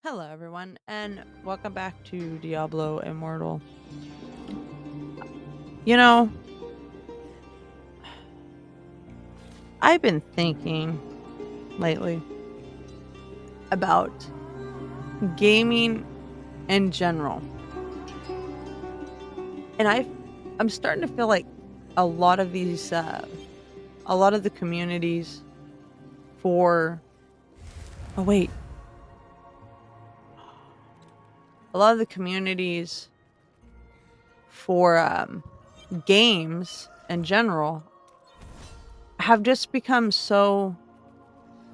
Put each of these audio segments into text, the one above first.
Hello, everyone, and welcome back to Diablo Immortal. You know, I've been thinking lately about gaming in general, and I'm starting to feel like a lot of a lot of the communities for oh wait, a lot of the communities for games in general have just become so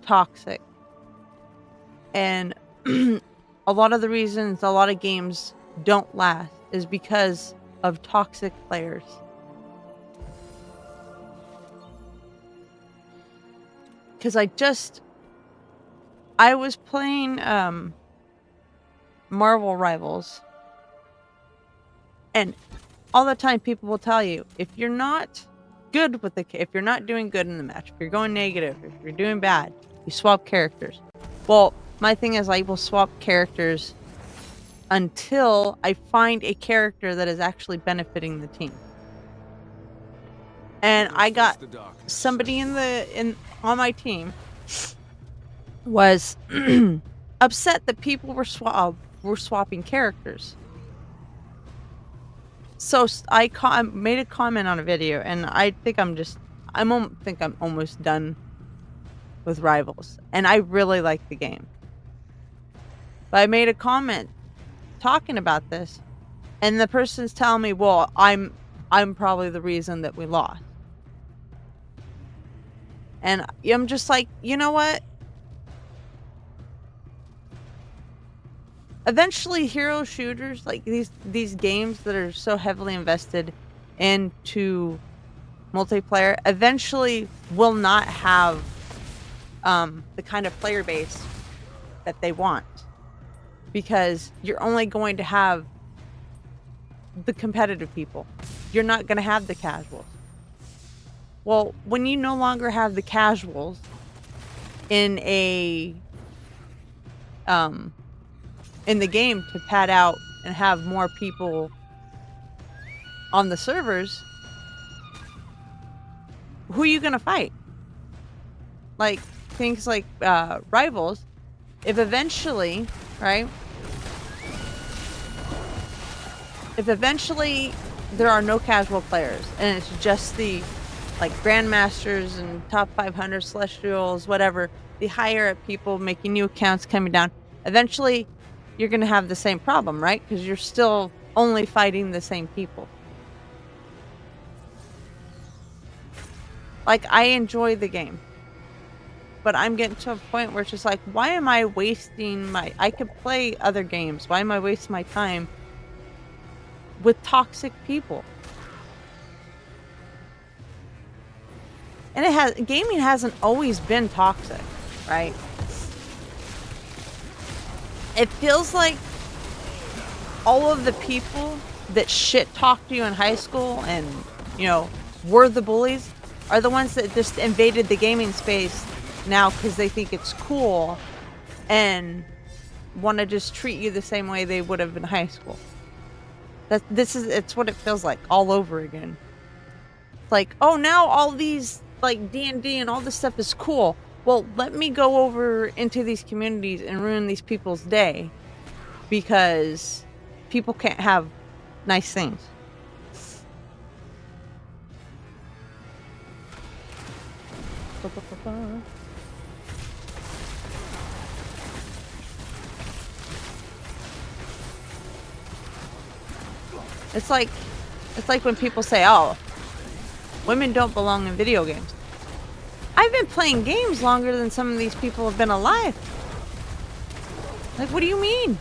toxic. And a lot of the reasons a lot of games don't last is because of toxic players. Because I was playing Marvel Rivals, and all the time people will tell you if you're not good with if you're not doing good in the match, if you're going negative, if you're doing bad, you swap characters. Well, my thing is I will swap characters until I find a character that is actually benefiting the team. And I got somebody in on my team was upset that people were swapping characters. So I made a comment on a video, and I think think I'm almost done with Rivals, and I really like the game. But I made a comment talking about this, and the person's telling me, "Well, I'm probably the reason that we lost." And I'm just like, you know what? Eventually, hero shooters like these games that are so heavily invested into multiplayer eventually will not have the kind of player base that they want, because you're only going to have the competitive people. You're not going to have the casuals. Well, when you no longer have the casuals in a um in the game to pad out and have more people on the servers, who are you going to fight? Like things like Rivals, if eventually, right? If eventually there are no casual players and it's just the like grandmasters and top 500 celestials, whatever, the higher up people making new accounts coming down, eventually you're going to have the same problem, right? Because you're still only fighting the same people. Like, I enjoy the game, but I'm getting to a point where it's just like, why am I wasting I could play other games. Why am I wasting my time with toxic people? And gaming hasn't always been toxic, right? It feels like all of the people that shit talked to you in high school and, you know, were the bullies are the ones that just invaded the gaming space now because they think it's cool and want to just treat you the same way they would have in high school. It's what it feels like all over again. It's like, oh, now all these like D&D and all this stuff is cool. Well, let me go over into these communities and ruin these people's day because people can't have nice things. It's like when people say, "Oh, women don't belong in video games." I've been playing games longer than some of these people have been alive. Like, what do you mean?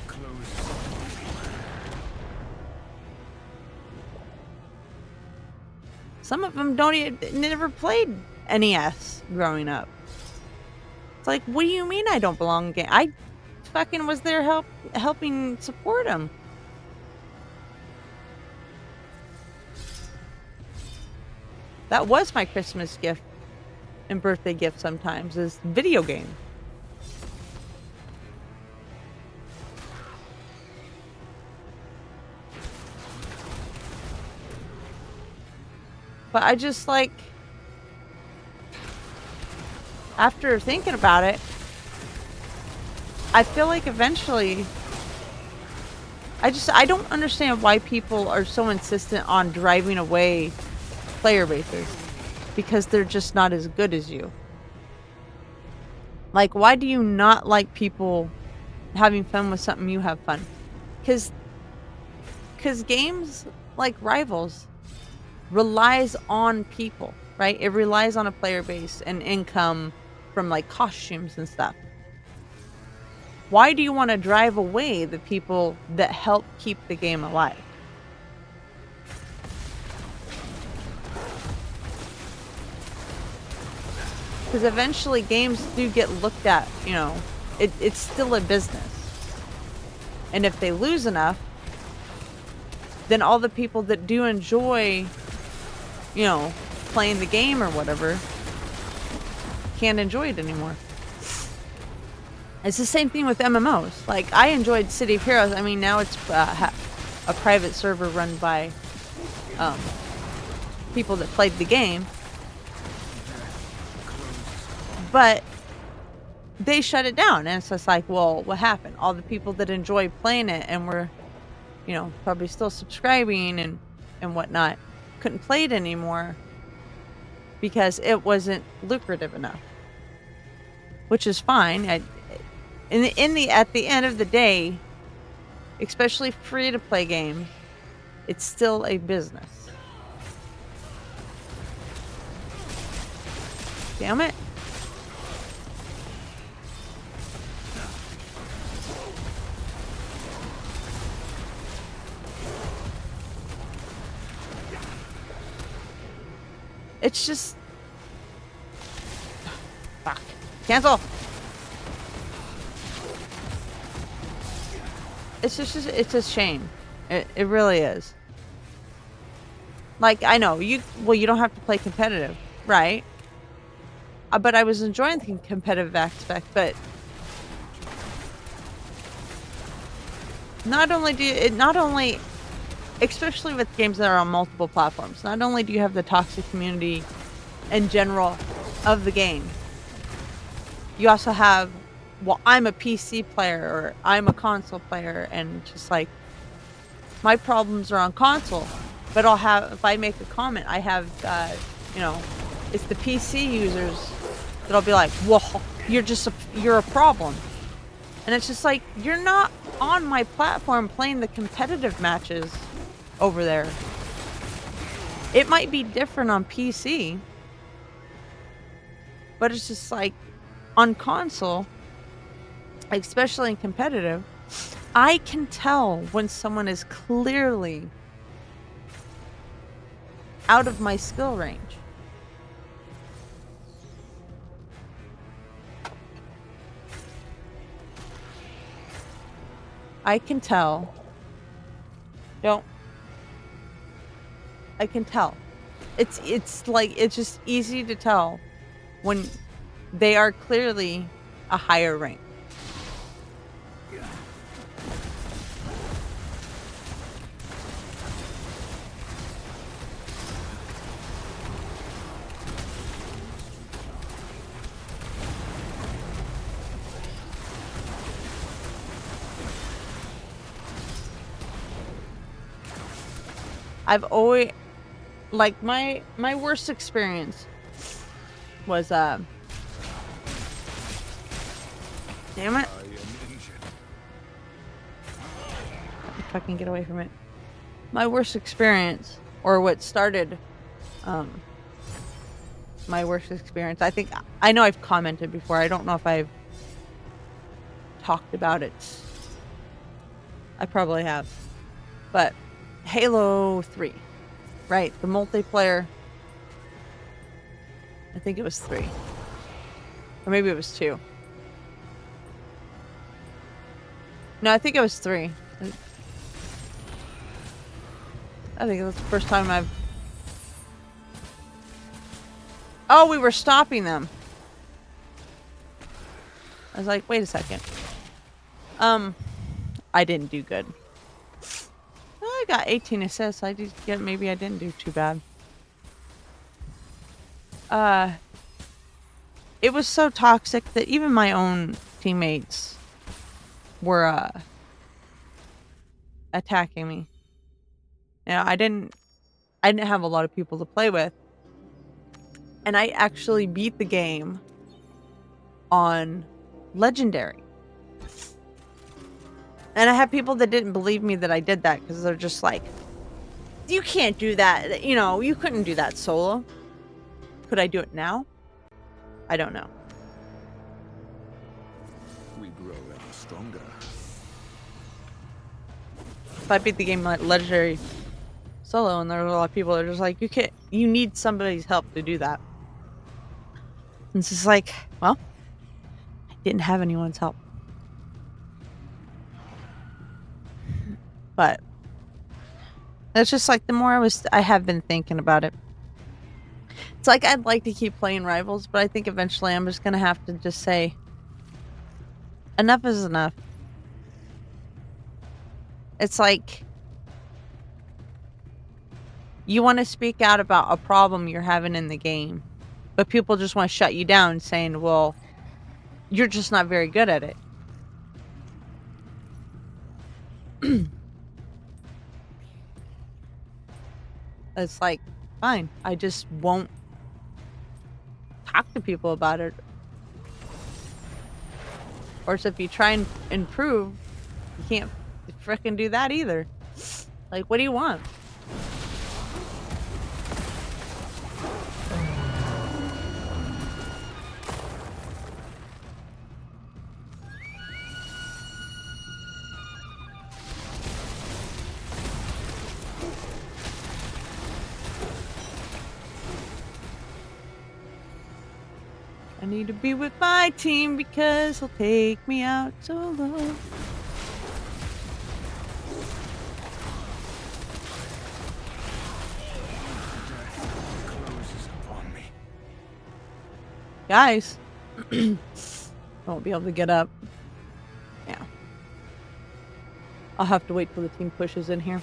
Some of them never played NES growing up. It's like, what do you mean I don't belong in game? I fucking was there helping support them. That was my Christmas gift and birthday gift sometimes, is video game. But I just like, after thinking about it, I feel like eventually, I don't understand why people are so insistent on driving away player bases because they're just not as good as you. Like, why do you not like people having fun with something you have fun? Because games like Rivals relies on people, right? It relies on a player base and income from like costumes and stuff. Why do you want to drive away the people that help keep the game alive? Because eventually games do get looked at, it's still a business. And if they lose enough, then all the people that do enjoy, playing the game or whatever, can't enjoy it anymore. It's the same thing with MMOs. Like, I enjoyed City of Heroes. I mean, now it's a private server run by people that played the game. But they shut it down. And it's just like, well, what happened? All the people that enjoy playing it and were, probably still subscribing and whatnot, couldn't play it anymore because it wasn't lucrative enough. Which is fine. At the end of the day, especially free to play games, it's still a business. Damn it. It's just... Fuck. Cancel! It's a shame. It really is. Like, I know, you don't have to play competitive, right? But I was enjoying the competitive aspect, but not only, especially with games that are on multiple platforms, not only do you have the toxic community in general of the game, you also have, well, I'm a PC player or I'm a console player, and just like, my problems are on console, but if I make a comment, I have, it's the PC users that'll be like, well, you're a problem. And it's just like, you're not on my platform playing the competitive matches over there. It might be different on PC, but it's just like, on console, especially in competitive, I can tell when someone is clearly out of my skill range. I can tell. I can tell. It's like, it's just easy to tell when they are clearly a higher rank. I've always, like, my worst experience was damn it. Fucking get away from it. My worst experience, or what started my worst experience, I know I've commented before. I don't know if I've talked about it. I probably have. But Halo 3, right? The multiplayer. I think it was 3. Or maybe it was 2. No, I think it was 3. I think that's the first time I've... Oh, we were stopping them. I was like, wait a second. I didn't do good. I got 18 assists. Maybe I didn't do too bad. uh, it was so toxic that even my own teammates were attacking me. You know, I didn't have a lot of people to play with, and I actually beat the game on legendary. And I had people that didn't believe me that I did that because they're just like, you can't do that. You know, you couldn't do that solo. Could I do it now? I don't know. We grow ever stronger. If I beat the game like legendary solo, and there were a lot of people that are just like, you need somebody's help to do that. And it's just like, well, I didn't have anyone's help. But it's just like the more I have been thinking about it. It's like I'd like to keep playing Rivals, but I think eventually I'm just gonna have to just say, enough is enough. It's like you want to speak out about a problem you're having in the game, but people just want to shut you down saying, well, you're just not very good at it. It's like, fine, I just won't talk to people about it. Or so if you try and improve, you can't frickin' do that either. Like, what do you want? I need to be with my team because he'll take me out solo. Guys, I won't be able to get up. Yeah. I'll have to wait till the team pushes in here.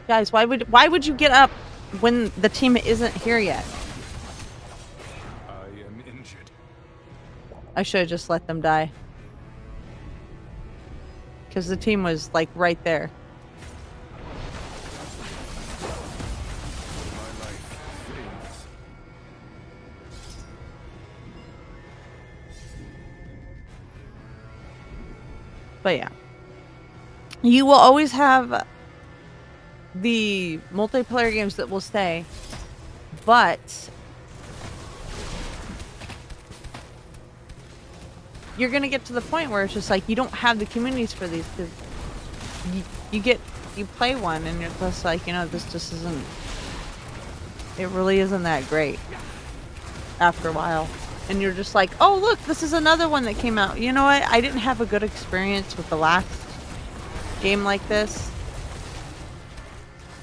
Guys, why would you get up when the team isn't here yet? I am injured. I should have just let them die. Because the team was, like, right there. My life fades. But yeah. You will always have the multiplayer games that will stay, but you're gonna get to the point where it's just like you don't have the communities for these because you play one and you're just like, you know, this just isn't, it really isn't that great after a while, and you're just like, oh look, this is another one that came out. You know what, I didn't have a good experience with the last game like this.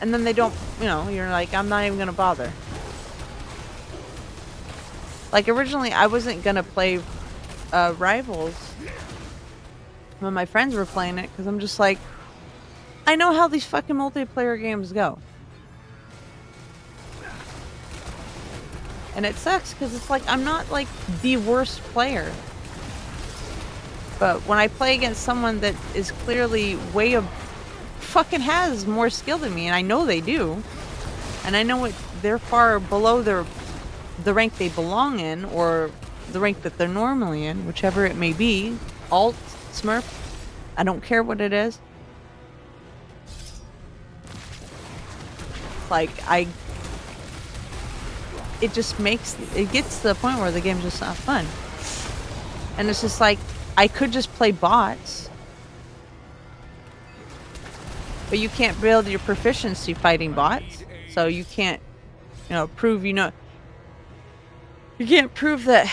And then they don't, you know, you're like, I'm not even gonna bother. Like, originally I wasn't gonna play Rivals when my friends were playing it, because I'm just like, I know how these fucking multiplayer games go. And it sucks because it's like, I'm not like the worst player. But when I play against someone that is clearly fucking has more skill than me, and I know they do, and I know they're far below the rank they belong in, or the rank that they're normally in, whichever it may be, alt, smurf, I don't care what it is. Like, it gets to the point where the game's just not fun. And it's just like, I could just play bots, but you can't build your proficiency fighting bots, so you can't, you know, you can't prove that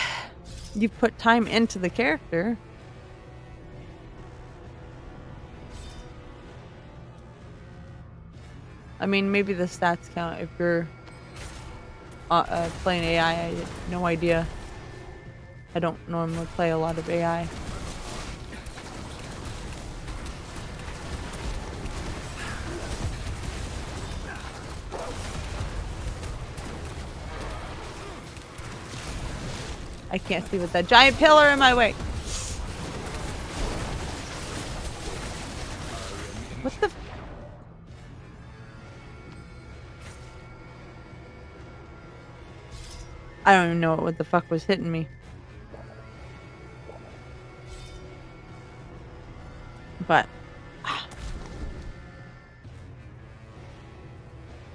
you put time into the character. I mean, maybe the stats count if you're playing AI. I had no idea. I don't normally play a lot of AI. I can't see with that giant pillar in my way. What the? I don't even know what the fuck was hitting me. But that's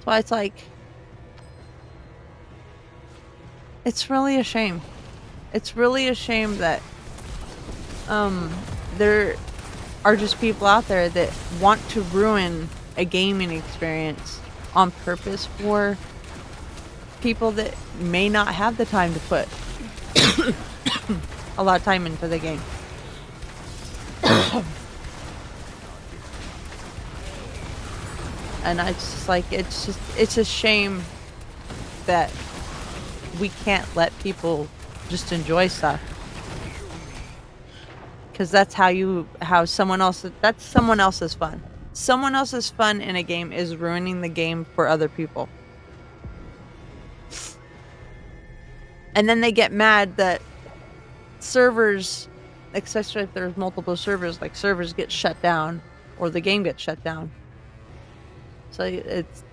why it's like, it's really a shame. It's really a shame that there are just people out there that want to ruin a gaming experience on purpose for people that may not have the time to put a lot of time into the game. And it's just like, it's a shame that we can't let people just enjoy stuff. Because that's how someone else, that's someone else's fun. Someone else's fun in a game is ruining the game for other people. And then they get mad that servers, especially if there's multiple servers, like servers get shut down or the game gets shut down. So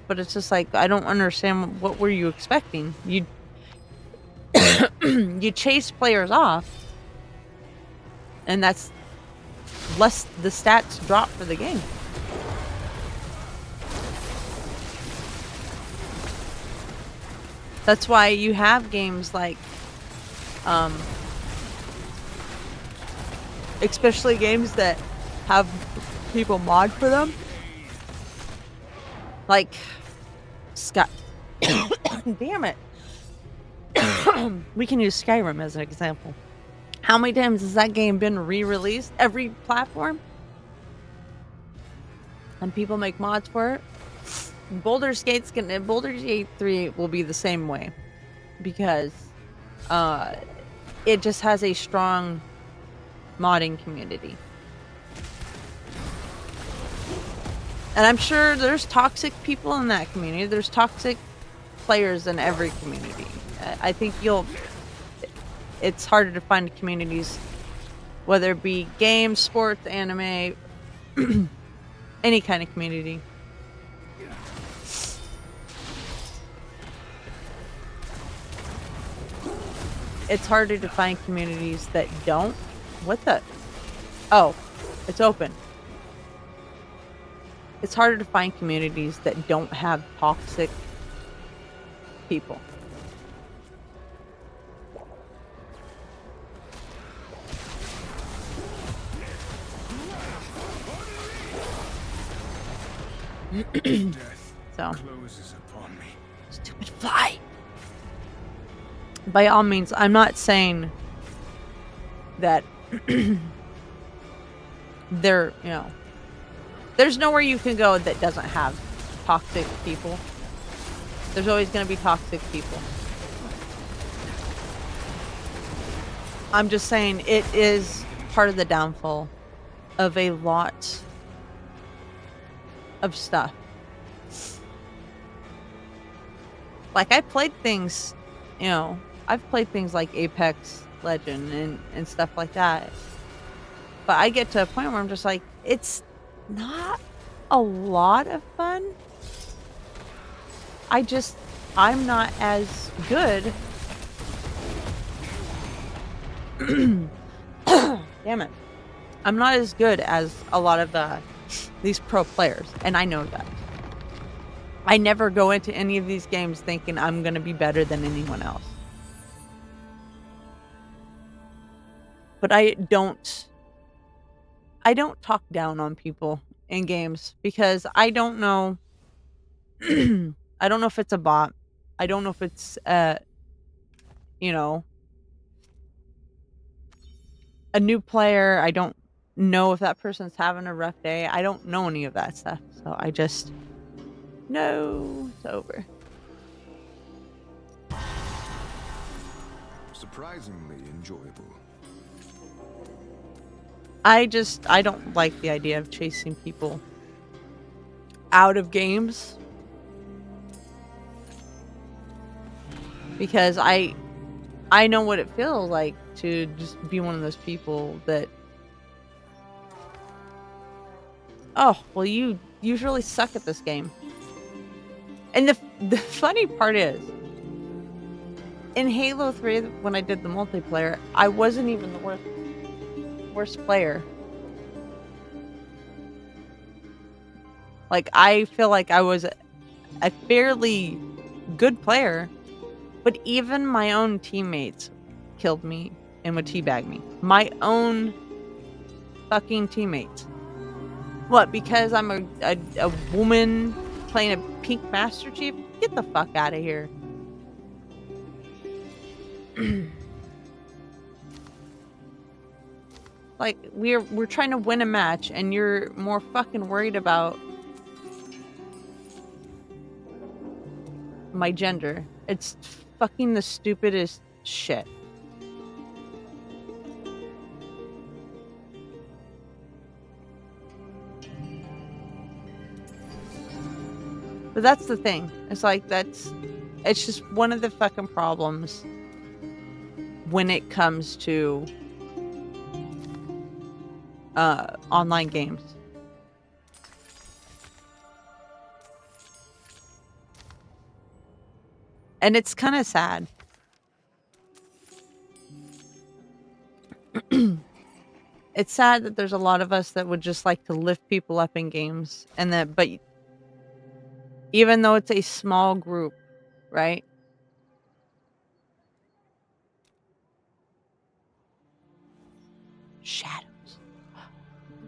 but it's just like, I don't understand, what were you expecting? You you chase players off, and that's less, the stats drop for the game. That's why you have games like, especially games that have people mod for them. Like, Scott. Damn it. We can use Skyrim as an example. How many times has that game been re-released? Every platform? And people make mods for it. Baldur's Gate 3 will be the same way. Because it just has a strong modding community. And I'm sure there's toxic people in that community. There's toxic players in every community. I think it's harder to find communities, whether it be games, sports, anime, any kind of community. It's harder to find communities that don't. What the? Oh, it's open. It's harder to find communities that don't have toxic people. So, Closes upon me. stupid fly. By all means, I'm not saying that there, there's nowhere you can go that doesn't have toxic people. There's always going to be toxic people. I'm just saying it is part of the downfall of a lot of stuff. Like, I played things, I've played things like Apex Legend and stuff like that. But I get to a point where I'm just like, it's not a lot of fun. I'm not as good. Damn it. I'm not as good as a lot of these pro players, and I know that. I never go into any of these games thinking I'm going to be better than anyone else. But I don't talk down on people in games because I don't know. I don't know if it's a bot. I don't know if it's a new player. I don't know if that person's having a rough day. I don't know any of that stuff. So I just know it's over. Surprisingly enjoyable. I don't like the idea of chasing people out of games. Because I know what it feels like to just be one of those people that, oh, well, you usually suck at this game. And the funny part is, in Halo 3, when I did the multiplayer, I wasn't even the worst player. Like, I feel like I was a fairly good player, but even my own teammates killed me and would teabag me. My own fucking teammates. What, because I'm a woman playing a pink Master Chief? Get the fuck out of here. Like, we're trying to win a match and you're more fucking worried about my gender. It's fucking the stupidest shit. But that's the thing. It's like it's just one of the fucking problems when it comes to online games. And it's kind of sad. It's sad that there's a lot of us that would just like to lift people up in games, and that, but even though it's a small group, right? Shadows.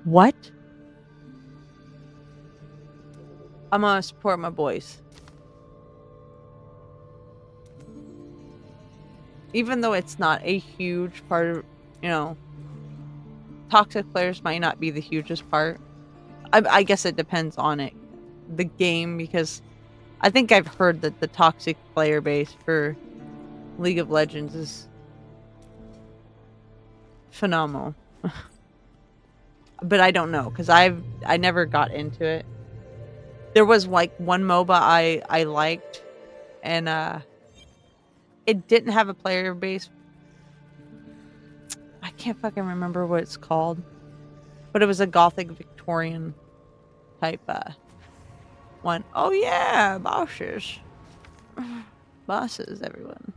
What? I'm gonna support my boys. Even though it's not a huge part of, toxic players might not be the hugest part. I guess it depends on the game, because I think I've heard that the toxic player base for League of Legends is phenomenal. But I don't know, because I never got into it. There was like one MOBA I liked, and it didn't have a player base. I can't fucking remember what it's called, but it was a gothic Victorian type one. Oh yeah, bosses. Bosses, everyone.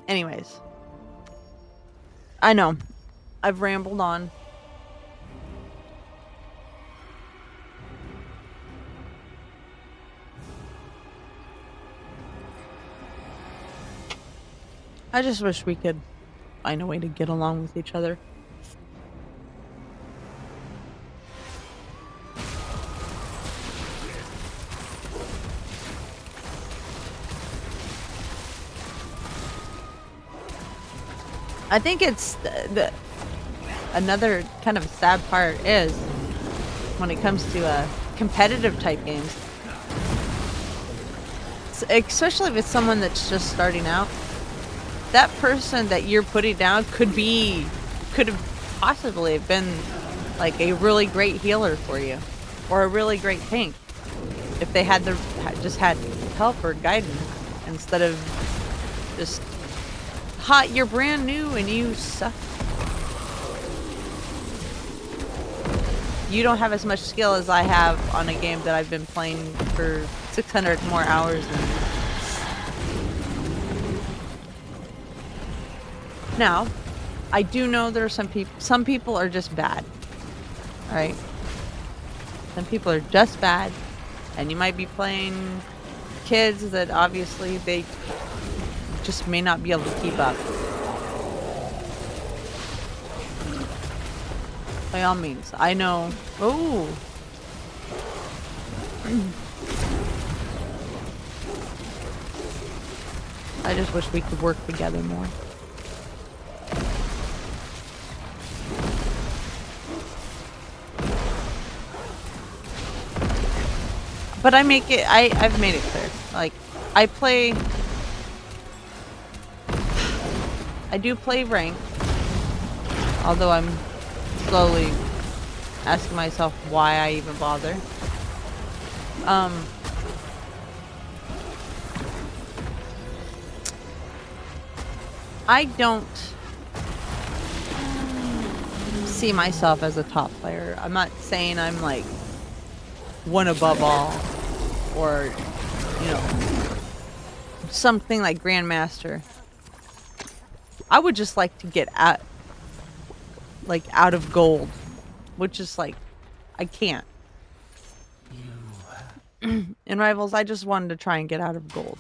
Anyways, I know I've rambled on. I just wish we could find a way to get along with each other. I think it's another kind of sad part is when it comes to competitive type games, especially if it's someone that's just starting out. That person that you're putting down could have possibly been like a really great healer for you, or a really great tank, if they had just had help or guidance, instead of just you're brand new and you suck. You don't have as much skill as I have on a game that I've been playing for 600 more hours. Now, I do know there are some people are just bad. All right? Some people are just bad, and you might be playing kids that obviously they just may not be able to keep up. By all means, I know. Oh. I just wish we could work together more. But I've made it clear. Like, I play I do play rank, although I'm slowly asking myself why I even bother. Um, I don't see myself as a top player. I'm not saying I'm like one above all or, something like Grandmaster. I would just like to get out of gold, which is like I can't. In Rivals, I just wanted to try and get out of gold.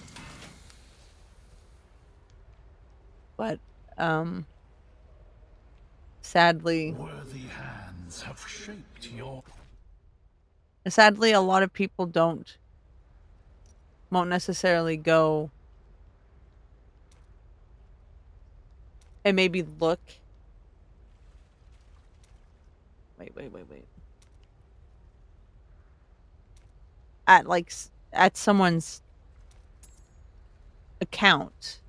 But sadly, Worthy hands have shaped your a lot of people won't necessarily go and maybe look. Wait. At at someone's account.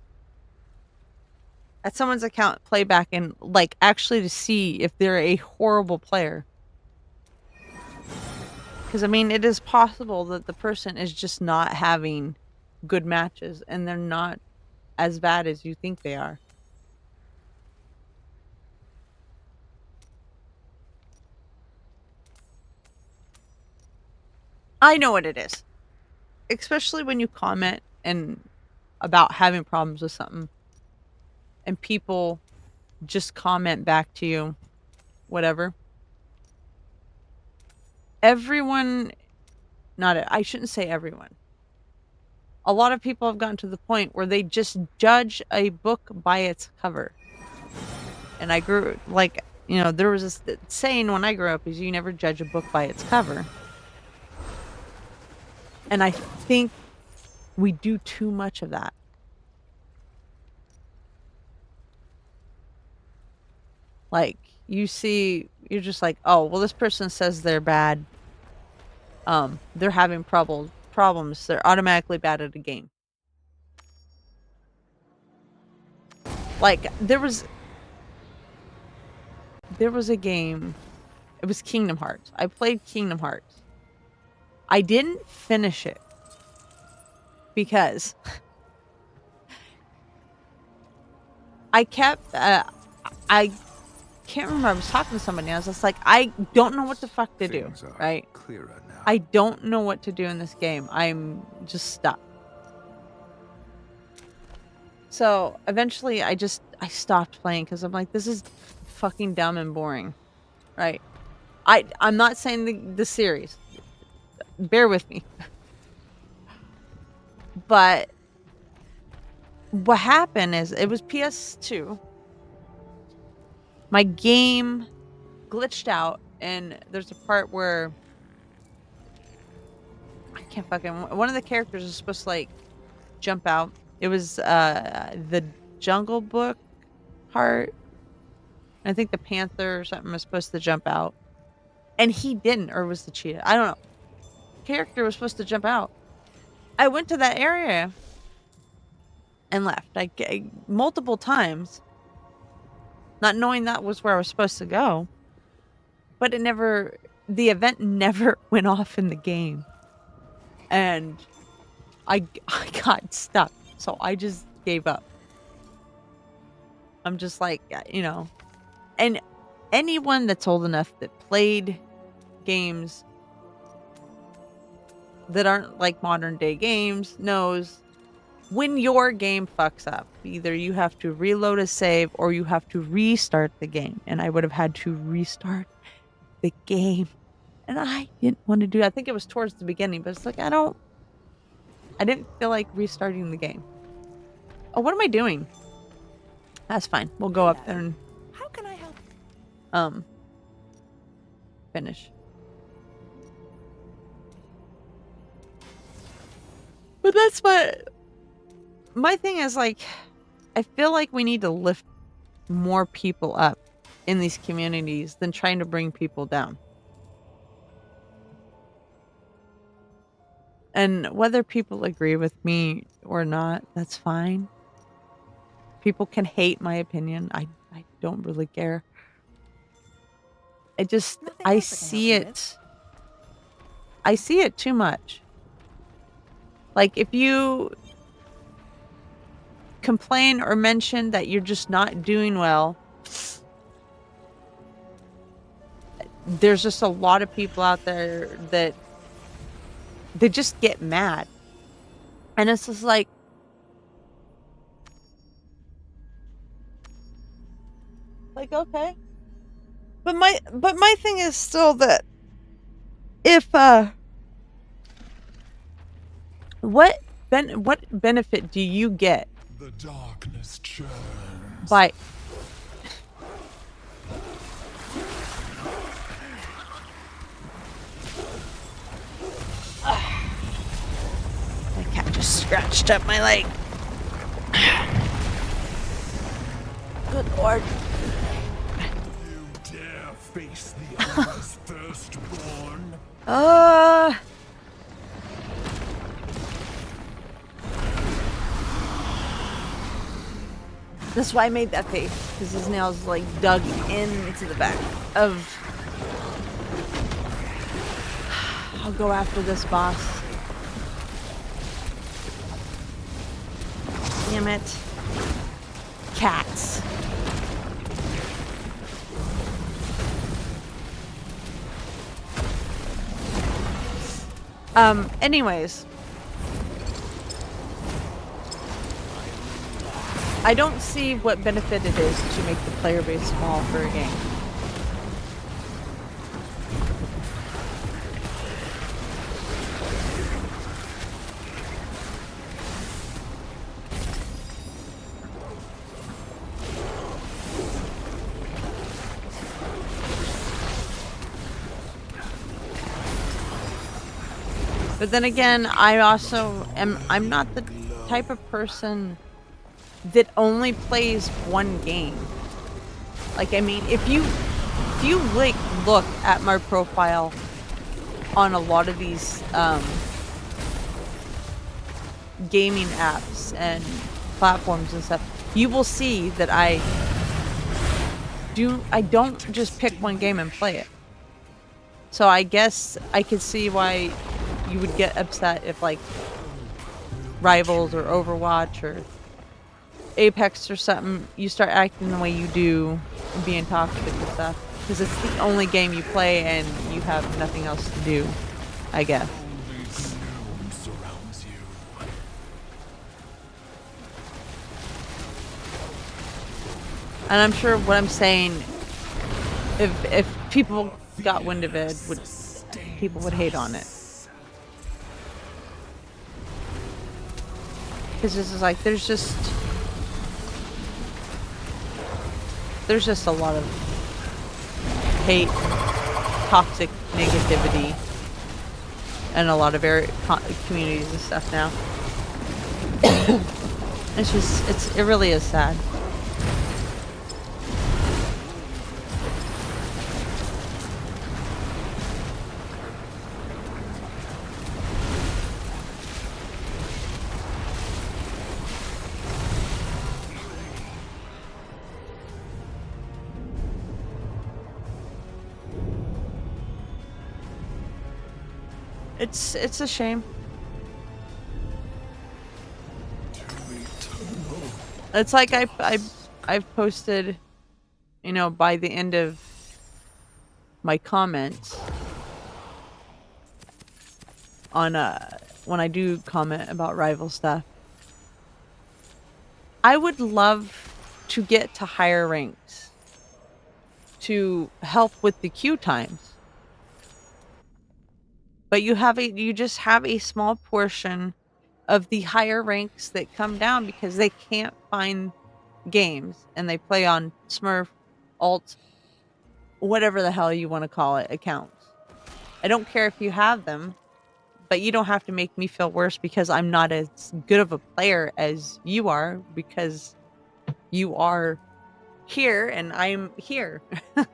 At someone's account playback and like actually to see if they're a horrible player. Because I mean, it is possible that the person is just not having good matches and they're not as bad as you think they are. I know what it is. Especially when you comment and about having problems with something and people just comment back to you, whatever. Everyone, I shouldn't say everyone. A lot of people have gotten to the point where they just judge a book by its cover. And I grew, there was this saying when I grew up is you never judge a book by its cover. And I think we do too much of that. Like, you're just like, oh, well, this person says they're bad. They're having problems. They're automatically bad at a game. Like, there was a game. It was Kingdom Hearts. I played Kingdom Hearts. I didn't finish it because I kept, I can't remember. I was talking to somebody. I was just like, I don't know what the fuck to do. Things are Right? clearer now. I don't know what to do in this game. I'm just stuck. So eventually I stopped playing because I'm like, this is fucking dumb and boring. Right? I'm not saying the series. Bear with me. But what happened is it was PS2. My game glitched out and there's a part where I can't fucking one of the characters is supposed to like jump out. It was the Jungle Book part. I think the panther or something was supposed to jump out. And he didn't, or was the cheetah? I don't know. Character was supposed to jump out. I went to that area and left. Multiple times, not knowing that was where I was supposed to go. But the event never went off in the game. And I got stuck. So I just gave up. I'm just like, and anyone that's old enough that played games that aren't like modern day games knows when your game fucks up, either you have to reload a save or you have to restart the game. And I would have had to restart the game. And I didn't want to do that. I think it was towards the beginning, but it's like, I didn't feel like restarting the game. Oh, what am I doing? That's fine. We'll go up there and How can I help? um finish. But that's my thing is like I feel like we need to lift more people up in these communities than trying to bring people down. And whether people agree with me or not, that's fine. People can hate my opinion. I don't really care. Nothing I else I can help see you with? it. I see it too much. Like, if you complain or mention that you're just not doing well, there's just a lot of people out there that they just get mad. And it's just like, okay. But my thing is still that if what benefit do you get The darkness churns. by my cat just scratched up my leg. Good lord. You dare face the Emperor's firstborn? That's why I made that face, because his nails like dug into the back of. I'll go after this boss. Damn it. Cats. Anyways. I don't see what benefit it is to make the player base small for a game. But then again, I'm not the type of person that only plays one game. Like, I mean, if you like look at my profile on a lot of these gaming apps and platforms and stuff, you will see that I don't just pick one game and play it. So I guess I could see why you would get upset if like Rivals or Overwatch or Apex or something, you start acting the way you do and being toxic and stuff. Because it's the only game you play and you have nothing else to do, I guess. Only gloom surrounds you. And I'm sure what I'm saying, if people got wind of it, people would hate on it. Because this is like, there's just a lot of hate, toxic negativity, and a lot of communities and stuff now. It really is sad. It's a shame. It's like I've posted, by the end of my comments on when I do comment about rival stuff. I would love to get to higher ranks to help with the queue times. But you just have a small portion of the higher ranks that come down because they can't find games and they play on Smurf, alt, whatever the hell you want to call it, accounts. I don't care if you have them, but you don't have to make me feel worse because I'm not as good of a player as you are because you are here and I'm here.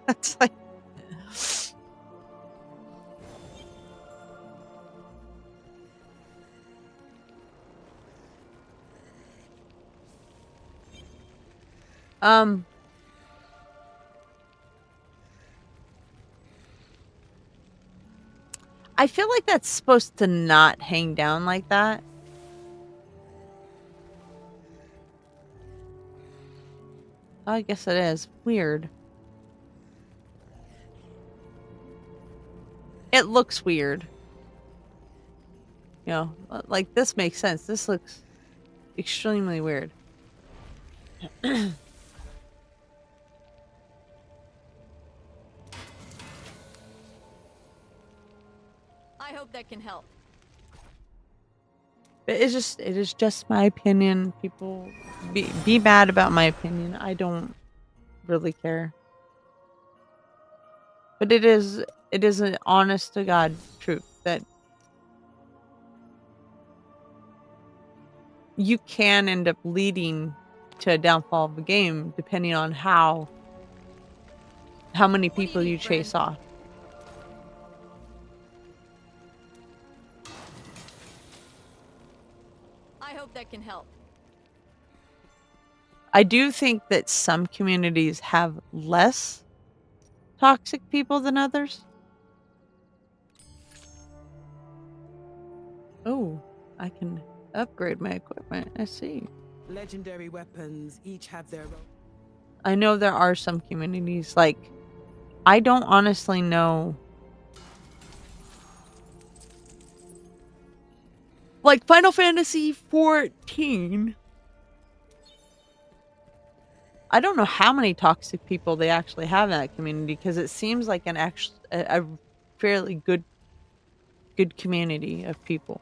It's like Um, I feel like that's supposed to not hang down like that. I guess it is. Weird. It looks weird. You know, like this makes sense. This looks extremely weird. I hope that can help. It is just my opinion. People be mad about my opinion. I don't really care. But it is an honest to God truth that you can end up leading to a downfall of a game depending on how many What do people need, you chase friend? off. I hope that can help. I do think that some communities have less toxic people than others. Oh, I can upgrade my equipment. I see. Legendary weapons each have their own. I know there are some communities like I don't honestly know. Like Final Fantasy 14. I don't know how many toxic people they actually have in that community because it seems like a fairly good community of people.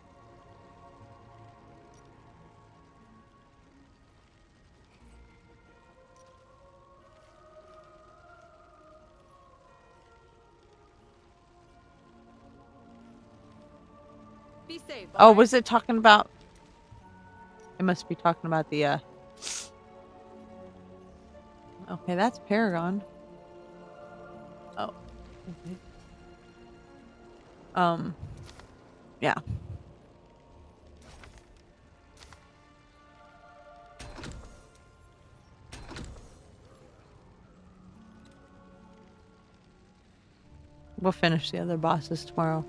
Be safe. Oh, alright? was it talking about? It must be talking about the. Okay, that's Paragon. Oh. Okay. Yeah. We'll finish the other bosses tomorrow.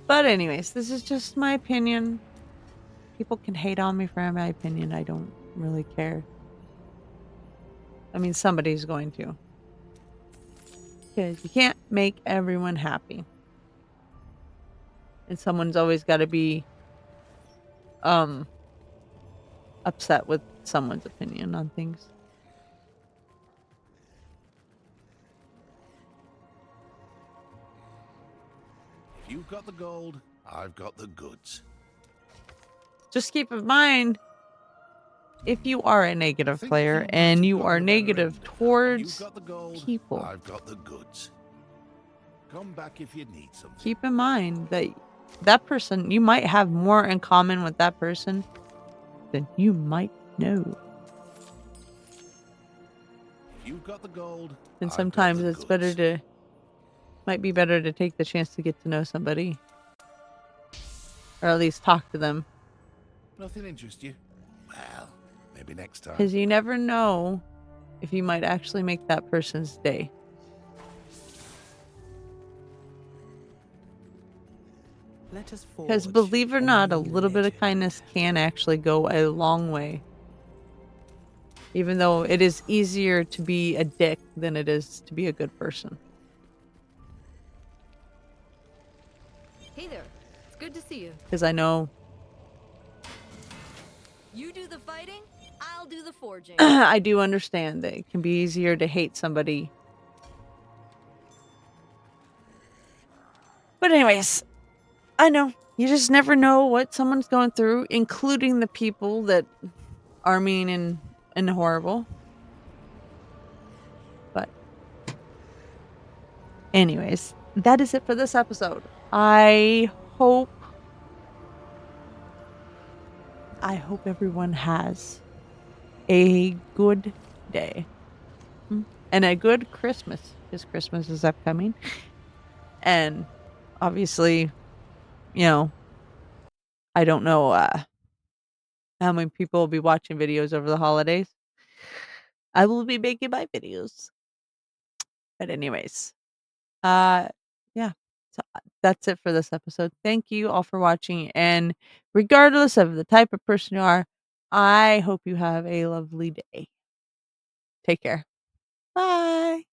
But anyways, this is just my opinion. People can hate on me for my opinion. I don't really care. I mean, somebody's going to. Because you can't make everyone happy. And someone's always got to be um upset with someone's opinion on things. If you've got the gold, I've got the goods. Just keep in mind, if you are a negative Think player you might and have you gotten are the better negative end. If towards you've got the gold, people, I've got the goods. Come back if you need something. keep in mind that that person, you might have more in common with that person than you might know. If you've got the gold, And I've got sometimes the it's better goods. might be better to take the chance to get to know somebody. Or at least talk to them. Nothing interests you? Well, maybe next time. Because you never know if you might actually make that person's day. Let us Because forge believe it or a not, a new little bit of legend. kindness can actually go a long way. Even though it is easier to be a dick than it is to be a good person. Hey there. It's good to see you. Because I know You do the fighting, I'll do the forging. I do understand that it can be easier to hate somebody. But anyways, I know. You just never know what someone's going through, including the people that are mean and horrible. But anyways, that is it for this episode. I hope everyone has a good day. And a good Christmas, because Christmas is upcoming. And obviously, you know, I don't know how many people will be watching videos over the holidays. I will be making my videos. But anyways, uh, yeah. So that's it for this episode. Thank you all for watching. And regardless of the type of person you are, I hope you have a lovely day. Take care. Bye.